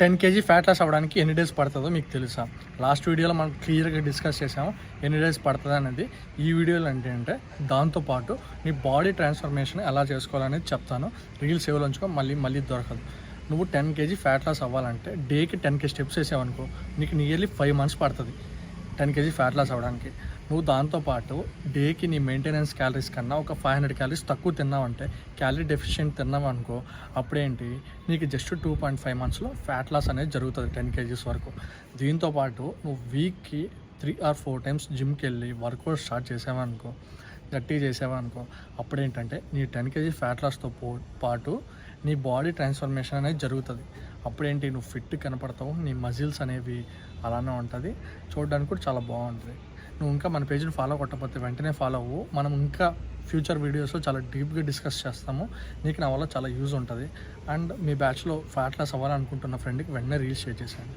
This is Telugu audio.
10 కేజీ ఫ్యాట్ లాస్ అవ్వడానికి ఎన్ని డేస్ పడుతుందో మీకు తెలుసా? లాస్ట్ వీడియోలో మనం క్లియర్గా డిస్కస్ చేసాము ఎన్ని డేస్ పడుతుంది అనేది. ఈ వీడియోలో ఏంటంటే దాంతోపాటు నీ బాడీ ట్రాన్స్ఫర్మేషన్ ఎలా చేసుకోవాలనేది చెప్తాను. రీల్స్ సేవలు ఉంచుకో, మళ్ళీ దొరకదు. నువ్వు 10 కేజీ ఫ్యాట్ లాస్ అవ్వాలంటే డేకి 10K స్టెప్స్ వేసావనుకో నీకు నియర్లీ 5 months పడుతుంది 10 కేజీ ఫ్యాట్ లాస్ అవ్వడానికి. నువ్వు దాంతోపాటు డేకి నీ మెయింటెనెన్స్ క్యాలరీస్ కన్నా ఒక 500 calories తక్కువ తిన్నావంటే, క్యాలరీ డెఫిషియెంట్ తిన్నావనుకో, అప్పుడేంటి నీకు జస్ట్ 2.5 monthsలో ఫ్యాట్ లాస్ అనేది జరుగుతుంది 10 kgs వరకు. దీంతోపాటు నువ్వు వీక్కి 3 or 4 times జిమ్కి వెళ్ళి వర్కౌట్ స్టార్ట్ చేసావనుకో, గట్టిగా చేసావనుకో, అప్పుడేంటంటే నీ 10 kg ఫ్యాట్ లాస్తో పాటు నీ బాడీ ట్రాన్స్ఫర్మేషన్ అనేది జరుగుతుంది. అప్పుడేంటి నువ్వు ఫిట్ కనపడతావు, నీ మజిల్స్ అనేవి అలానే ఉంటుంది, చూడడానికి కూడా చాలా బాగుంటుంది. నువ్వు ఇంకా మన పేజ్ని ఫాలో కొట్టకపోతే వెంటనే ఫాలో అవ్వు. మనం ఇంకా ఫ్యూచర్ వీడియోస్లో చాలా డీప్గా డిస్కస్ చేస్తాము. నీకు నా వల్ల చాలా యూజ్ ఉంటుంది. అండ్ మీ బ్యాచ్లో ఫ్యాట్ లాస్ అవ్వాలనుకుంటున్న ఫ్రెండ్కి వెంటనే రీల్స్ షేర్ చేశాను.